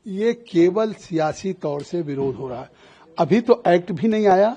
ये केवल सियासी तौर से विरोध हो रहा है। अभी तो एक्ट भी नहीं आया।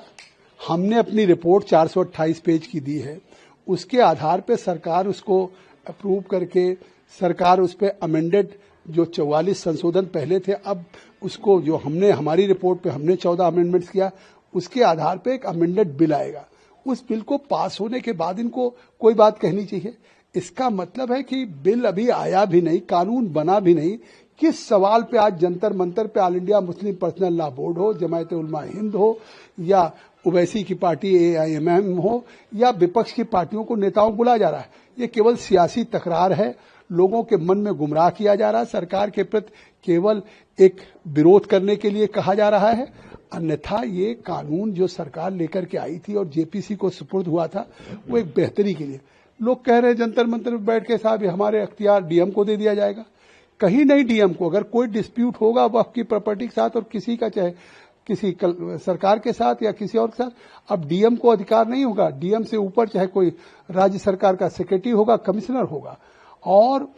हमने अपनी रिपोर्ट 428 पेज की दी है, उसके आधार पे सरकार उसको अप्रूव करके सरकार उस पर अमेंडेड जो 44 संशोधन पहले थे, अब उसको जो हमने हमारी रिपोर्ट पे हमने 14 अमेंडमेंट्स किया, उसके आधार पे एक अमेंडेड बिल आएगा। उस बिल को पास होने के बाद इनको कोई बात कहनी चाहिए। इसका मतलब है कि बिल अभी आया भी नहीं, कानून बना भी नहीं। किस सवाल पे आज जंतर मंतर पे all India Muslim personal law board हो, जमायत उलमा हिंद हो, या ओवैसी की पार्टी AIMM हो, या विपक्ष की पार्टियों को नेताओं को बुलाया जा रहा है। ये केवल सियासी तकरार है, लोगों के मन में गुमराह किया जा रहा है। सरकार के प्रति केवल एक विरोध करने के लिए कहा जा रहा है। अन्यथा ये कानून जो सरकार लेकर के आई थी और JPC को सुपुर्द हुआ था, वो एक बेहतरी के लिए। लोग कह रहे हैं जंतर मंतर में बैठ के साहब हमारे अख्तियार DM को दे दिया जाएगा। कहीं नहीं DM को। अगर कोई डिस्प्यूट होगा वक्फ की प्रॉपर्टी के साथ और किसी का चाहे किसी सरकार के साथ या किसी और के साथ, अब DM को अधिकार नहीं होगा। DM से ऊपर चाहे कोई राज्य सरकार का सेक्रेटरी होगा, कमिश्नर होगा, और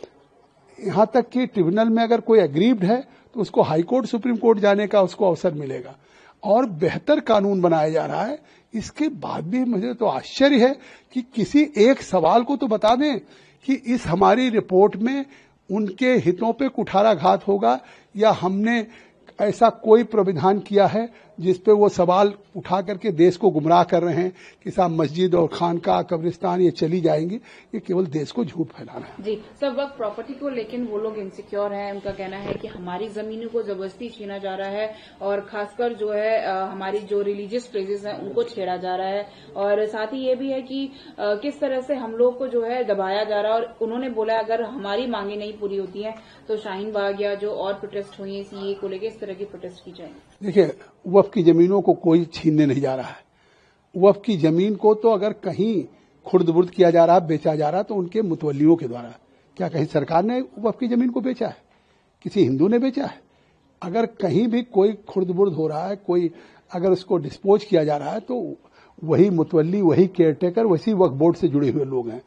यहां तक कि ट्रिब्यूनल में अगर कोई एग्रीव्ड है तो उसको हाईकोर्ट सुप्रीम कोर्ट जाने का उसको अवसर मिलेगा। और बेहतर कानून बनाया जा रहा है। इसके बाद भी मुझे तो आश्चर्य है कि किसी एक सवाल को तो बता दें कि इस हमारी रिपोर्ट में उनके हितों पे कुठाराघात होगा, या हमने ऐसा कोई प्राविधान किया है जिसपे वो सवाल उठा करके देश को गुमराह कर रहे हैं कि साहब मस्जिद और खानका कब्रिस्तान ये चली जाएंगी। ये केवल देश को झूठ फैलाना है। जी सब वक्त प्रॉपर्टी को लेकिन वो लोग इनसिक्योर हैं। उनका कहना है कि हमारी जमीनों को जबरदस्ती छीना जा रहा है, और खासकर जो है हमारी जो रिलीजियस प्लेसेस हैं उनको छेड़ा जा रहा है। और साथ ही ये भी है कि किस तरह से हम लोग को जो है दबाया जा रहा है। और उन्होंने बोला अगर हमारी मांगे नहीं पूरी होती हैं तो शाहीन बाग या जो और प्रोटेस्ट हुई है CAA को लेकर, इस तरह की प्रोटेस्ट की जाएगी। देखिए, वक्फ की जमीनों को कोई छीनने नहीं जा रहा है। वक्फ की जमीन को तो अगर कहीं खुर्द-बुर्द किया जा रहा है, बेचा जा रहा है, तो उनके मुतवल्लियों के द्वारा। क्या कहीं सरकार ने वक्फ की जमीन को बेचा है? किसी हिंदू ने बेचा है? अगर कहीं भी कोई खुर्द-बुर्द हो रहा है, कोई अगर उसको डिस्पोज किया जा रहा है, तो वही मुतवल्ली, वही केयरटेकर, वैसी वक्फ बोर्ड से जुड़े हुए लोग हैं।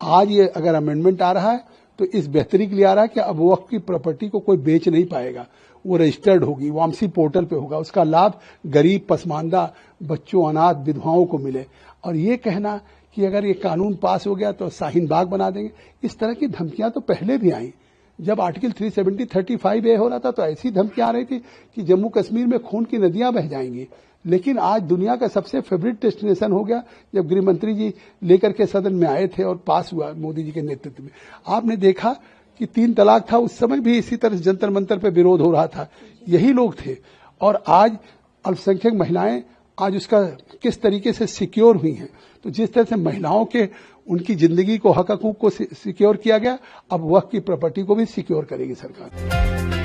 आज ये अगर अमेंडमेंट आ रहा है तो इस बेहतरी के लिए आ रहा है कि अब वक्फ की प्रॉपर्टी को कोई बेच नहीं पाएगा। वो रजिस्टर्ड होगी, वामसी पोर्टल पे होगा। उसका लाभ गरीब, पसमानदा बच्चों, अनाथ, विधवाओं को मिले। और ये कहना कि अगर ये कानून पास हो गया तो शाहीन बाग बना देंगे, इस तरह की धमकियां तो पहले भी आई। जब आर्टिकल 370 35A हो रहा था तो ऐसी धमकियां आ रही थी कि जम्मू कश्मीर में खून की नदियां बह जाएंगी। लेकिन आज दुनिया का सबसे फेवरेट डेस्टिनेशन हो गया। जब गृह मंत्री जी लेकर के सदन में आए थे और पास हुआ मोदी जी के नेतृत्व में, आपने देखा कि 3 तलाक था, उस समय भी इसी तरह जंतर मंतर पे विरोध हो रहा था। यही लोग थे। और आज अल्पसंख्यक महिलाएं आज उसका किस तरीके से सिक्योर हुई हैं। तो जिस तरह से महिलाओं के उनकी जिंदगी को, हक हकूक को सिक्योर किया गया, अब वक्फ की प्रॉपर्टी को भी सिक्योर करेगी सरकार।